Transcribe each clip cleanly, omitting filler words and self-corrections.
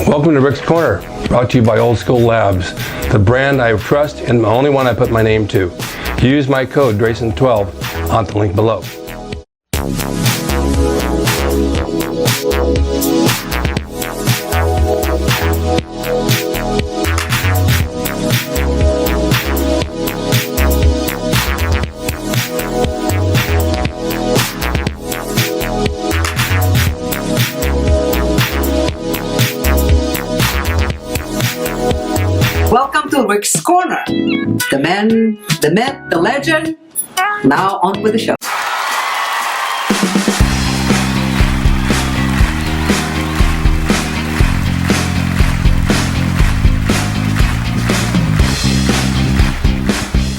Welcome to Rick's Corner, brought to you by Old School Labs, the brand I trust and the only one I put my name to. Use my code DRAYSON12 on the link below. Welcome to Rick's Corner. The man, the myth, the legend. Now on with the show.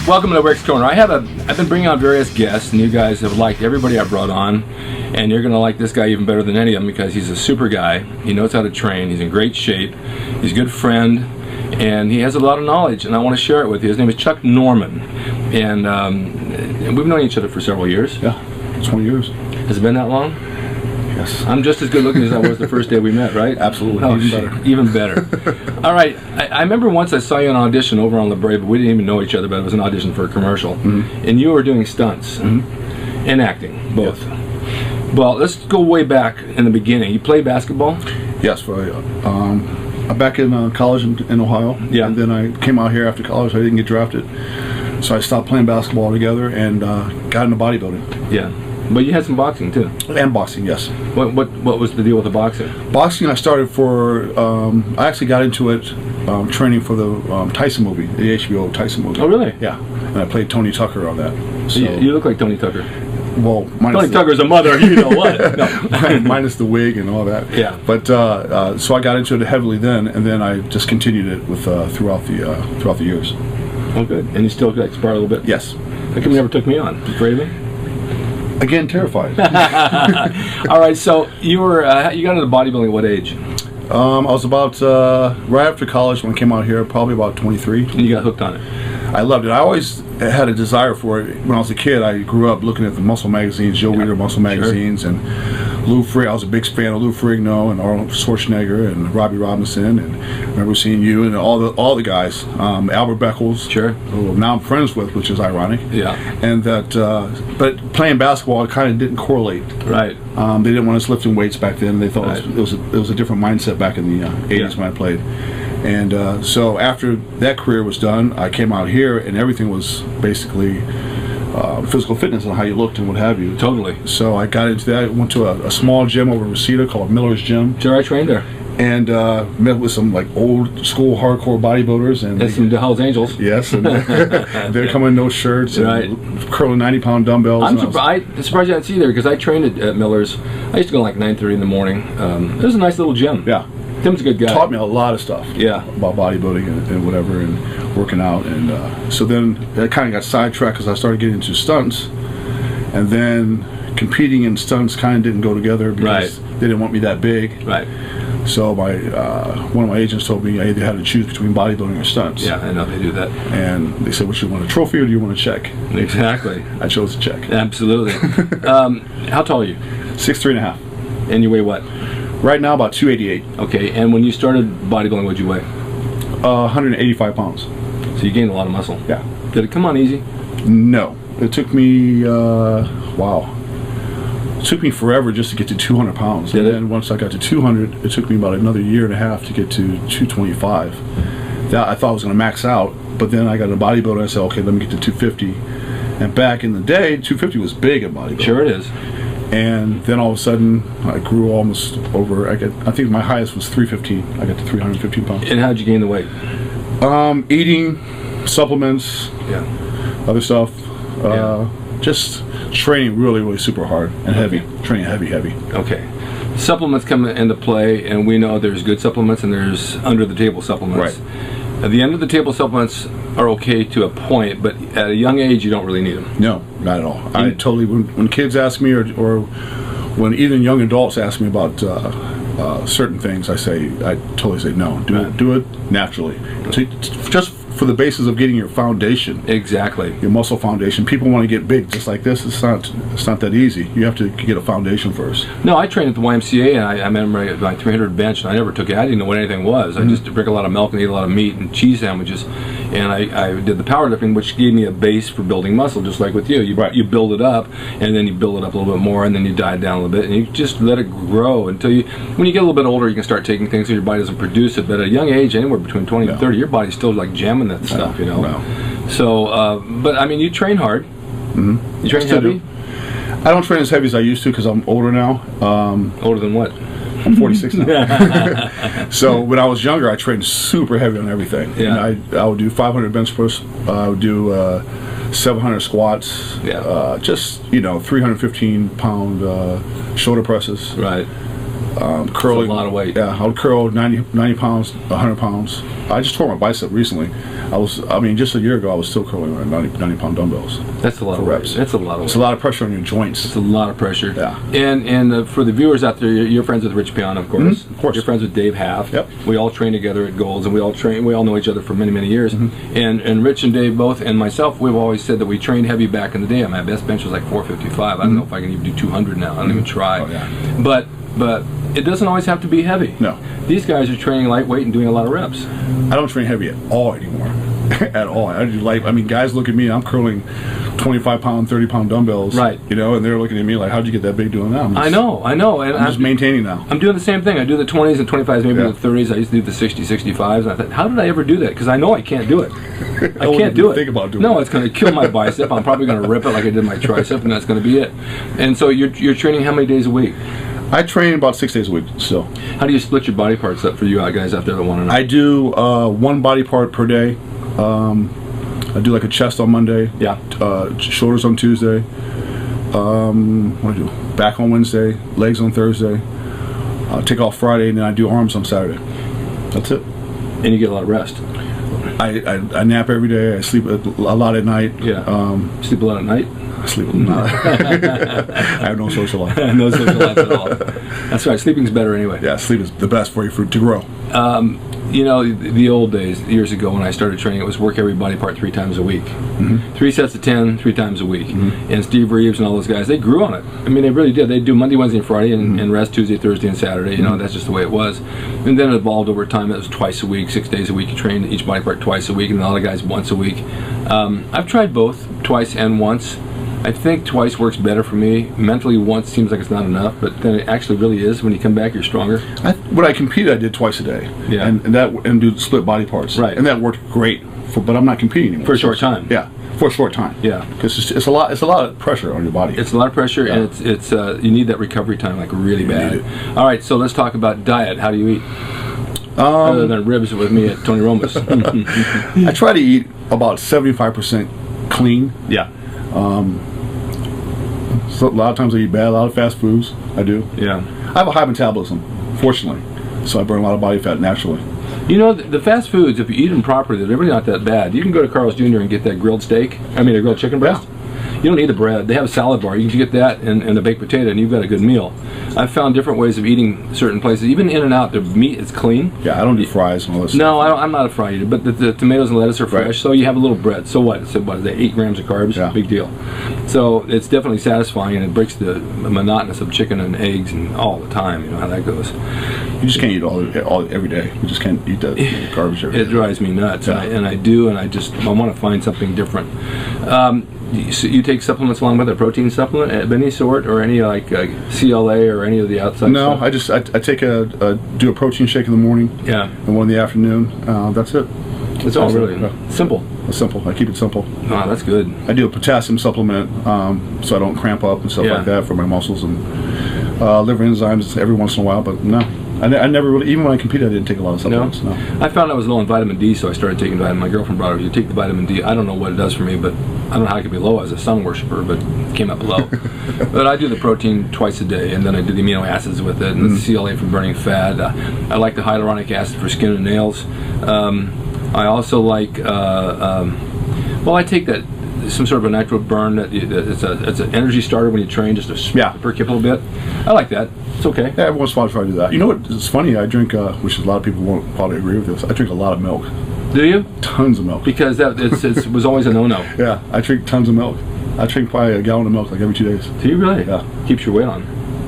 Welcome to Rick's Corner. I've been bringing on various guests, and you guys have liked everybody I brought on, and you're going to like this guy even better than any of them because he's a super guy. He knows how to train. He's in great shape. He's a good friend, and he has a lot of knowledge, and I want to share it with you. His name is Chuck Norman, and we've known each other for several years. Yeah, 20 years. Has it been that long? Yes. I'm just as good looking as I was the first day we met, right? Absolutely. Oh, Even better. Even better. All right. I remember once I saw you on an audition over on La Brea, but we didn't even know each other, but it was an audition for a commercial. Mm-hmm. And you were doing stunts and acting, both. Yes. Well, let's go way back in the beginning. You played basketball? Yes. Back in college in Ohio. Yeah. And then I came out here after college. I didn't get drafted. So I stopped playing basketball altogether and got into bodybuilding. Yeah. But you had some boxing too. And boxing, yes. What was the deal with the boxing? Boxing, I started for. I actually got into it training for the Tyson movie, the HBO Tyson movie. Oh, really? Yeah. And I played Tony Tucker on that. So you look like Tony Tucker. Well, Tony Tucker's a mother. You know what? No. Minus the wig and all that. Yeah. But so I got into it heavily then, and then I just continued it with throughout the years. Oh, good. And you still like spar a little bit? Yes. How come you never took me on? You afraid of me? Again, terrified. All right, so you got into bodybuilding at what age? I was about right after college when I came out here, probably about 23. And you got hooked on it? I loved it. I always had a desire for it. When I was a kid, I grew up looking at the muscle magazines, Joe Weider muscle magazines, and Lou Ferrigno. I was a big fan of Lou Ferrigno and Arnold Schwarzenegger and Robbie Robinson, and I remember seeing you and all the guys, Albert Beckles, who now I'm friends with, which is ironic. Yeah. And that, but playing basketball, it kind of didn't correlate. Right. They didn't want us lifting weights back then. They thought it was a different mindset back in the 80s when I played. And so after that career was done, I came out here, and everything was basically physical fitness and how you looked and what have you. Totally. So I got into that. I went to a small gym over in Reseda called Miller's Gym. Sure, I trained there. And met with some like old school hardcore bodybuilders. And some Hells Angels. Yes. And they're coming in no shirts and curling 90-pound dumbbells. I'm surprised you didn't see there because I trained at Miller's. I used to go like 9:30 in the morning. It was a nice little gym. Yeah. Tim's a good guy. Taught me a lot of stuff. Yeah. About bodybuilding and whatever, and working out, and so then I kind of got sidetracked because I started getting into stunts, and then competing in stunts kind of didn't go together because they didn't want me that big. Right. So my one of my agents told me I either had to choose between bodybuilding or stunts. Yeah, I know they do that. And they said, "What, you want a trophy or do you want a check?" Exactly. I chose a check. Absolutely. How tall are you? 6'3.5". And you weigh what? Right now, about 288. Okay, and when you started bodybuilding, what'd you weigh? 185 pounds. So you gained a lot of muscle. Yeah. Did it come on easy? No. It took me, wow. It took me forever just to get to 200 pounds. Did and it? then once I got to 200, it took me about another year and a half to get to 225. That I thought I was going to max out, but then I got a bodybuilder and I said, okay, let me get to 250. And back in the day, 250 was big at bodybuilding. Sure it is. And then all of a sudden, I grew almost over. I think my highest was 315. I got to 315 pounds. And how'd you gain the weight? Eating, supplements, other stuff. Just training really super hard and heavy. Training heavy. Okay. Supplements come into play, and we know there's good supplements and there's under-the-table supplements. Right. The end-of-the-table supplements are okay to a point, but at a young age, you don't really need them. No, not at all. I totally, when kids ask me, or when even young adults ask me about certain things, I totally say no. Do it naturally. Just for the basis of getting your foundation. Exactly. Your muscle foundation. People want to get big just like this. It's not that easy. You have to get a foundation first. No, I trained at the YMCA, and I remember my 300 bench, and I never took it. I didn't know what anything was. I just drank a lot of milk and ate a lot of meat and cheese sandwiches, and I did the powerlifting, which gave me a base for building muscle, just like with you. You build it up, and then you build it up a little bit more, and then you diet down a little bit, and you just let it grow until when you get a little bit older, you can start taking things so your body doesn't produce it. But at a young age, anywhere between 20 and 30, your body's still like jamming that stuff, you know. So, but I mean, you train hard. You train heavy? I don't train as heavy as I used to because I'm older now. Older than what? I'm 46 now. So when I was younger, I trained super heavy on everything. Yeah. And I would do 500 bench press. I would do 700 squats. Yeah. Just 315 pound shoulder presses. Right. Curling. That's a lot of weight. Yeah, I would curl 90 pounds, 100 pounds. I just tore my bicep recently. Just a year ago, I was still curling around 90 pound dumbbells. That's a lot of reps. That's a lot of weight. It's a lot of pressure on your joints. It's a lot of pressure. Yeah. And for the viewers out there, you're friends with Rich Piana, of course. Of course. You're friends with Dave Half. Yep. We all train together at Golds, and we all know each other for many, many years. And Rich and Dave both, and myself, we've always said that we trained heavy back in the day. My best bench was like 455. I don't know if I can even do 200 now. I don't even try. Oh, yeah. But it doesn't always have to be heavy. No. These guys are training lightweight and doing a lot of reps. I don't train heavy at all anymore. At all. I do light. I mean, guys look at me. I'm curling 25 pound, 30 pound dumbbells. Right. And they're looking at me like, "How'd you get that big doing that?" I know. And I'm just maintaining now. I'm doing the same thing. I do the 20s and 25s, maybe the 30s. I used to do the 60s, 65s. And I thought, how did I ever do that? Because I know I can't do it. I can't do it. Think about doing No, it's going to kill my bicep. I'm probably going to rip it like I did my tricep, and that's going to be it. And so you're training how many days a week? I train about 6 days a week still. How do you split your body parts up for you guys out there that want to know? I do one body part per day. I do like a chest on Monday. Yeah. Shoulders on Tuesday. What do I do? Back on Wednesday. Legs on Thursday. Take off Friday, and then I do arms on Saturday. That's it. And you get a lot of rest. I nap every day. I sleep a lot at night. Yeah. Sleep a lot at night? I sleep a lot. I have no social life. No social life at all. That's right. Sleeping's better anyway. Yeah, sleep is the best for you to grow. The old days, years ago when I started training, it was work every body part 3 times a week. 3 sets of 10, 3 times a week. And Steve Reeves and all those guys, they grew on it. I mean, they really did. They'd do Monday, Wednesday, and Friday, and rest Tuesday, Thursday, and Saturday. That's just the way it was. And then it evolved over time. It was twice a week, 6 days a week. You trained each body part twice a week, and a lot of guys once a week. I've tried both, twice and once. I think twice works better for me. Mentally, once seems like it's not enough, but then it actually really is. When you come back, you're stronger. When I competed, I did twice a day. Yeah. And do split body parts. Right. And that worked great. But I'm not competing anymore. For a short time. Yeah. For a short time. Yeah. Because it's a lot of pressure on your body. It's a lot of pressure, and it's you need that recovery time like really bad. All right, so let's talk about diet. How do you eat? Other than ribs with me at Tony Roma's. I try to eat about 75% clean. Yeah. So a lot of times I eat bad, a lot of fast foods. I do. Yeah. I have a high metabolism, fortunately, so I burn a lot of body fat naturally. The fast foods, if you eat them properly, they're really not that bad. You can go to Carl's Jr. and get that grilled steak. A grilled chicken breast. You don't need the bread. They have a salad bar. You can get that and a baked potato, and you've got a good meal. I've found different ways of eating certain places. Even In-N-Out, the meat is clean. Yeah, I don't do fries and all this. No, I'm not a fry eater, but the tomatoes and lettuce are fresh, so you have a little bread. So what? So what is that, 8 grams of carbs? Yeah. Big deal. So it's definitely satisfying, and it breaks the monotonous of chicken and eggs and all the time. You know how that goes. You just can't eat all every day. You just can't eat that garbage every day. It drives me nuts, Yeah. and I want to find something different. So you take supplements along with a protein supplement of any sort, or any like CLA or any of the outside No, stuff? I take do a protein shake in the morning. Yeah. And one in the afternoon. That's it. It's all really simple. It's simple. I keep it simple. Oh, that's good. I do a potassium supplement so I don't cramp up and stuff like that for my muscles and liver enzymes every once in a while. But no, I never really. Even when I competed, I didn't take a lot of supplements. No. I found I was low on vitamin D, so I started taking vitamin. My girlfriend brought it. You take the vitamin D. I don't know what it does for me, but I don't know how I could be low as a sun worshiper, but it came up low. But I do the protein twice a day, and then I do the amino acids with it, and the CLA for burning fat. I like the hyaluronic acid for skin and nails. I also like. I take that. Some sort of a nitro burn. It's an energy starter when you train, just to perk you up a little bit. I like that. It's okay. Yeah, every once in a while I try to do that. You know what? It's funny. I drink, which a lot of people won't probably agree with this. I drink a lot of milk. Do you? Tons of milk. Because it was always a no-no. Yeah, I drink tons of milk. I drink probably a gallon of milk like every 2 days. Do you really? Yeah. Keeps your weight on.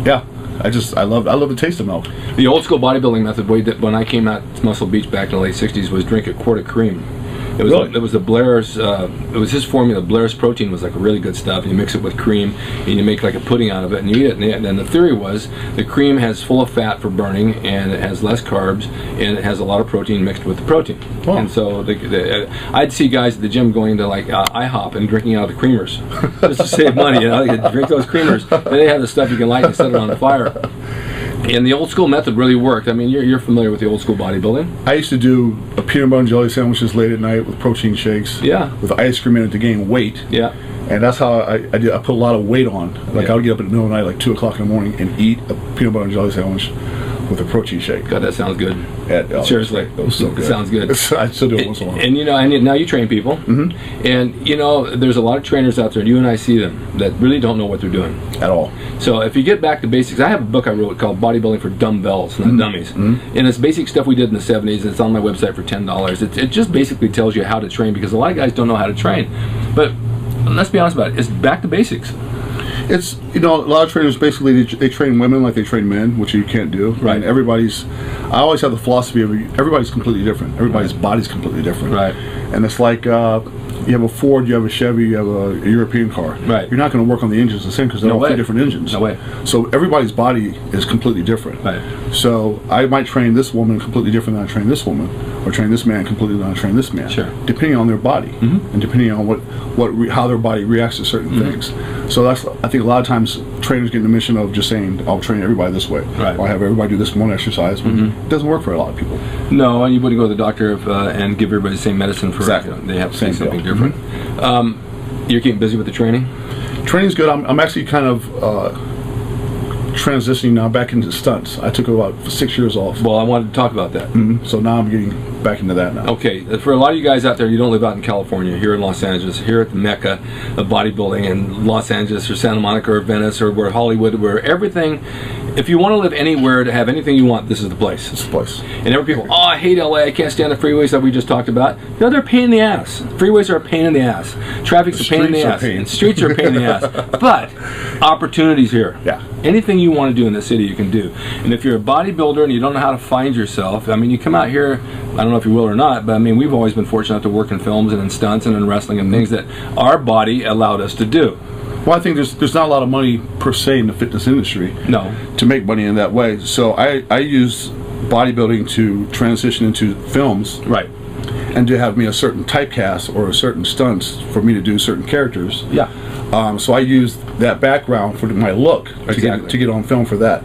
Yeah. I love the taste of milk. The old school bodybuilding method, when I came out to Muscle Beach back in the late 60s, was drink a quart of cream. It was Really? it was the Blair's. It was his formula. Blair's protein was like really good stuff. And you mix it with cream, and you make like a pudding out of it, and you eat it. And then the theory was the cream has full of fat for burning, and it has less carbs, and it has a lot of protein mixed with the protein. Oh. And so I'd see guys at the gym going to like IHOP and drinking out of the creamers just to save money. You know, they drink those creamers. Then they have the stuff you can light and set it on the fire. And the old school method really worked. I mean, you're familiar with the old school bodybuilding. I used to do a peanut butter and jelly sandwiches late at night with protein shakes. Yeah. With ice cream in it to gain weight. Yeah. And that's how I put a lot of weight on. Like Yeah. I would get up in the middle of the night, like 2 o'clock in the morning, and eat a peanut butter and jelly sandwich with a protein shake. God, that sounds good. Seriously. It was so good. It sounds good. I still do it once in a while. And you know, now you train people, and you know, there's a lot of trainers out there, and you and I see them, that really don't know what they're doing At all. So if you get back to basics, I have a book I wrote called Bodybuilding for Dumbbells, not Dummies, and it's basic stuff we did in the 70s, and it's on my website for $10. It just basically tells you how to train, because a lot of guys don't know how to train. But let's be honest about it, it's back to basics. It's, you know, a lot of trainers basically they train women like they train men, which you can't do. Right. And I always have the philosophy of everybody's completely different. Everybody's body's completely different. Right. And it's like you have a Ford, you have a Chevy, you have a European car. Right. You're not going to work on the engines the same because they're No all way. three different engines. No way. So everybody's body is completely different. Right. So I might train this woman completely different than I train this woman, or train this man completely than I train this man. Sure. Depending on their body and depending on how their body reacts to certain things. So I think a lot of times trainers get in the mission of just saying, I'll train everybody this way. Right. Or I have everybody do this one exercise. But it doesn't work for a lot of people. No, and you wouldn't go to the doctor and give everybody the same medicine for Exactly. They have to say Same something deal. different. You're keeping busy with the training? Training's good. I'm actually kind of transitioning now back into stunts. I took about 6 years off. Well, I wanted to talk about that. So now I'm getting back into that now. Okay, for a lot of you guys out there, you don't live out in California, here in Los Angeles, here at the Mecca of bodybuilding in Los Angeles or Santa Monica or Venice or where Hollywood, where everything, if you want to live anywhere to have anything you want, this is the place. It's a place. And every people, oh, I hate LA, I can't stand the freeways that we just talked about. You know, they're a pain in the ass. Freeways are a pain in the ass. Traffic's a pain in the streets are ass. pain. And streets are a pain in the ass. But opportunities here. Yeah. Anything you want to do in the city, you can do. And if you're a bodybuilder and you don't know how to find yourself, I mean, you come out here, I don't know if you will or not, but I mean, we've always been fortunate to work in films and in stunts and in wrestling and things that our body allowed us to do. Well, I think there's not a lot of money per se in the fitness industry. No. To make money in that way. So I use bodybuilding to transition into films. Right. And to have me a certain typecast or a certain stunts for me to do certain characters. Yeah. So I used that background for my look to get on film for that.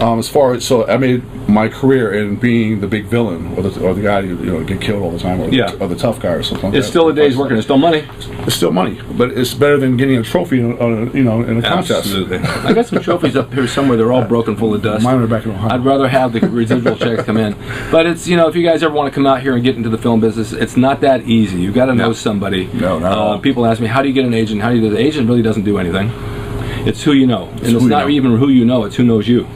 As far as, so I made my career in being the big villain or the guy who get killed all the time or the tough guy or something like that. It's still a day's work and it's still money. It's still money, but it's better than getting a trophy in a contest. Absolutely. I got some trophies up here somewhere. They're all broken, full of dust. Mine are back in Ohio. I'd rather have the residual checks come in. But it's, if you guys ever want to come out here and get into the film business, it's not that easy. You've got to know somebody. No, not at all. People ask me, how do you get an agent? How do you do the agent really doesn't do anything. It's who you know. And it's not even who you know, it's who knows you.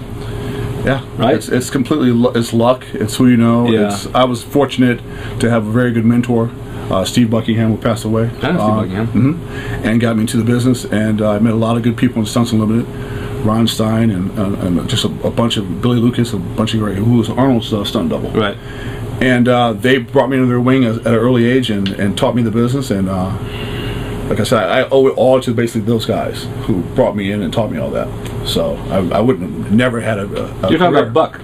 Yeah, right. It's completely it's luck. It's who you know. Yeah. I was fortunate to have a very good mentor, Steve Buckingham, who passed away. I know Steve Buckingham. And got me into the business, and I met a lot of good people in Stunts Unlimited, Ron Stein, and just a bunch of Billy Lucas, a bunch of who was Arnold's stunt double. Right. And they brought me under their wing at an early age and taught me the business. And like I said, I owe it all to basically those guys who brought me in and taught me all that. So I wouldn't have never had a You're talking about Buck.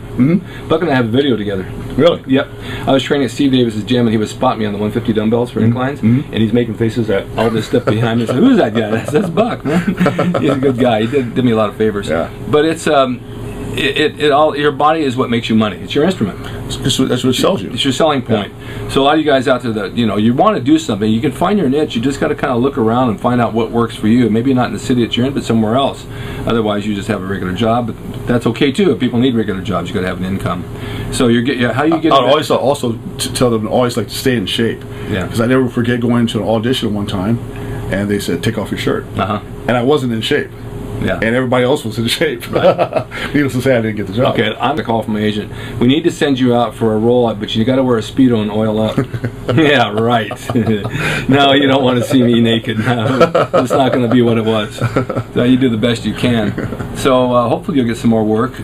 Buck and I have a video together. Really? Yep. I was training at Steve Davis's gym, and he was spotting me on the 150 dumbbells for inclines, and he's making faces at all this stuff behind me. I said, "Who's that guy?" That's Buck, man. He's a good guy. He did me a lot of favors. Yeah. But it's it all, your body is what makes you money. It's your instrument. That's what sells you. It's your selling point. Yeah. So a lot of you guys out there that you want to do something, you can find your niche. You just got to kind of look around and find out what works for you. Maybe not in the city that you're in, but somewhere else. Otherwise, you just have a regular job. But that's okay too. If people need regular jobs, you got to have an income. So how you get? I'd always also tell them always like to stay in shape. Yeah. Because I never forget going to an audition one time, and they said take off your shirt, and I wasn't in shape. Yeah. And everybody else was in shape. Right. Needless to say, I didn't get the job. Okay, I'm gonna call from my agent. We need to send you out for a roll-up, but you got to wear a Speedo and oil up. Yeah, right. No, you don't want to see me naked. No, it's not going to be what it was. So you do the best you can. So hopefully you'll get some more work.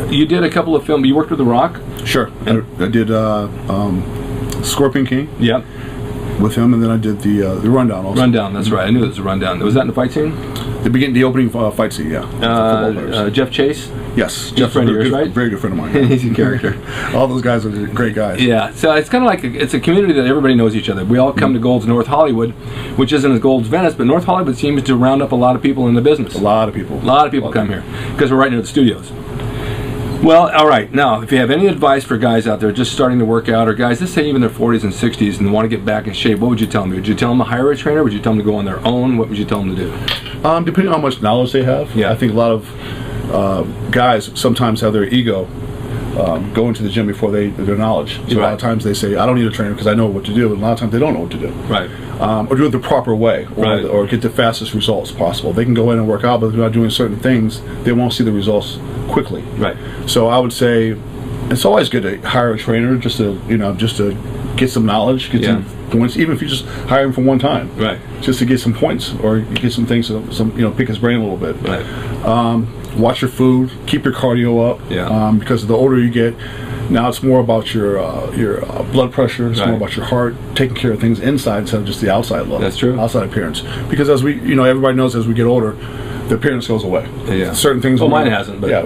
You did a couple of films. You worked with The Rock? Sure. I did Scorpion King. Yep. With him, and then I did the Rundown also. Rundown, that's right. I knew it was a Rundown. Was that in the fight scene? The opening fight scene, yeah. Jeff Chase? Yes. Jeff, friend of yours, right? Very good friend of mine. Yeah. He's a character. All those guys are great guys. Yeah, so it's kind of like it's a community that everybody knows each other. We all come to Gold's North Hollywood, which isn't as Gold's Venice, but North Hollywood seems to round up a lot of people in the business. A lot of people. A lot of people come here because we're right near the studios. Well, all right. Now, if you have any advice for guys out there just starting to work out, or guys, let's say even in their 40s and 60s and want to get back in shape, what would you tell them? Would you tell them to hire a trainer? Would you tell them to go on their own? What would you tell them to do? Depending on how much knowledge they have. Yeah. I think a lot of guys sometimes have their ego go into the gym before their knowledge. So a lot of times they say, I don't need a trainer because I know what to do. And a lot of times they don't know what to do. Right. Or do it the proper way, Right. or get the fastest results possible. They can go in and work out, but if they're not doing certain things, they won't see the results quickly. Right. So I would say it's always good to hire a trainer just to get some knowledge, get some points, even if you just hire him for one time. Right. Just to get some points or get some things, pick his brain a little bit. Right. Watch your food, keep your cardio up. Yeah. Because the older you get, now it's more about your blood pressure. It's more about your heart, taking care of things inside instead of just the outside look. That's true. Outside appearance. Because as we, everybody knows as we get older, the appearance goes away. Yeah. Certain things. Well, mine hasn't. But yeah.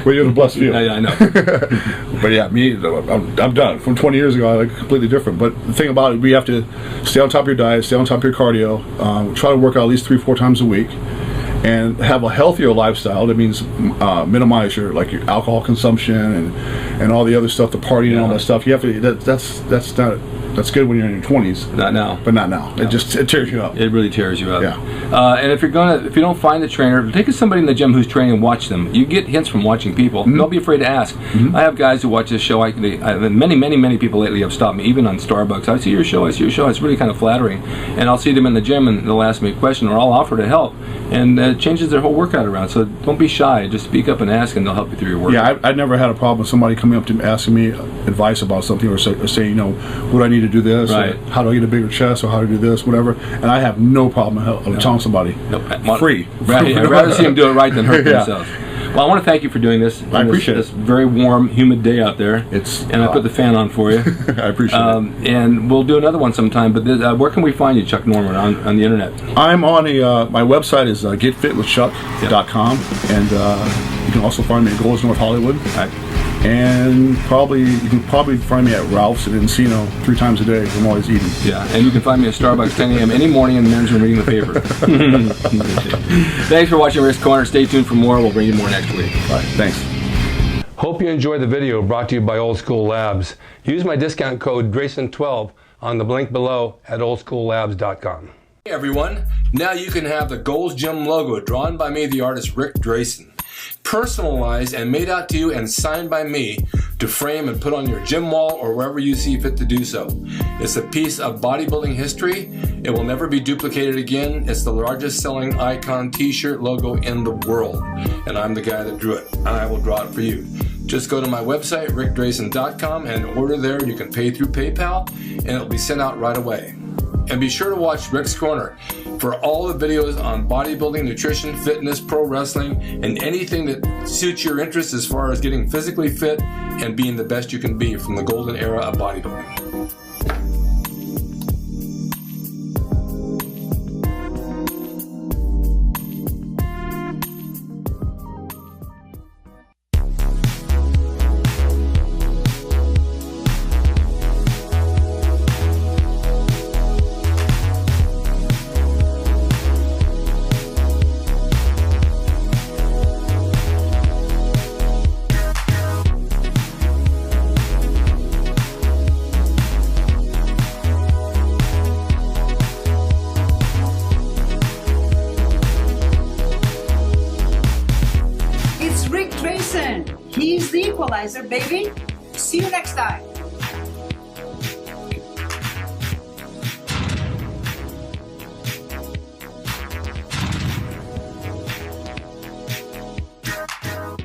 Well, you're the blessed few. Yeah, I know. But yeah, me, I'm done. From 20 years ago, I look completely different. But the thing about it, we have to stay on top of your diet, stay on top of your cardio, try to work out at least 3-4 times a week, and have a healthier lifestyle. That means minimize your alcohol consumption and all the other stuff, the partying and all that stuff. You have to. That's good when you're in your 20s. Not now. But not now. No. It tears you up. It really tears you up. Yeah. And if you don't find a trainer, take somebody in the gym who's training and watch them. You get hints from watching people. Don't be afraid to ask. I have guys who watch this show. Many people lately have stopped me, even on Starbucks. I see your show. It's really kind of flattering. And I'll see them in the gym and they'll ask me a question or I'll offer to help. And it changes their whole workout around. So don't be shy. Just speak up and ask and they'll help you through your workout. Yeah, I never had a problem with somebody coming up to me asking me advice about something or saying, what do I need to do this? Right. Or how do I get a bigger chest or how to do this, whatever. And I have no problem telling somebody. Free. I'd rather see them do it right than hurt themselves. Well, I want to thank you for doing this. I appreciate this very warm, humid day out there. I put the fan on for you. I appreciate it. And we'll do another one sometime. But where can we find you, Chuck Norman, on the internet? I'm on my website is getfitwithchuck.com, and you can also find me at Gold's North Hollywood. And you can probably find me at Ralph's at Encino 3 times a day. I'm always eating. Yeah, and you can find me at Starbucks 10 a.m. any morning in the men's room reading the paper. Thanks for watching Rick's Corner. Stay tuned for more. We'll bring you more next week. All right, thanks. Hope you enjoyed the video brought to you by Old School Labs. Use my discount code Drayson12 on the link below at oldschoollabs.com. Hey everyone, now you can have the Gold's Gym logo drawn by me, the artist Rick Drayson. Personalized and made out to you and signed by me to frame and put on your gym wall or wherever you see fit to do so. It's a piece of bodybuilding history. It will never be duplicated again. It's the largest selling icon t-shirt logo in the world. And I'm the guy that drew it, and I will draw it for you. Just go to my website, rickdrayson.com, and order there. You can pay through PayPal, and it'll be sent out right away. And be sure to watch Rick's Corner for all the videos on bodybuilding, nutrition, fitness, pro wrestling, and anything that suits your interest as far as getting physically fit and being the best you can be from the golden era of bodybuilding. It's Rick Drayson. He's the equalizer, baby. See you next time.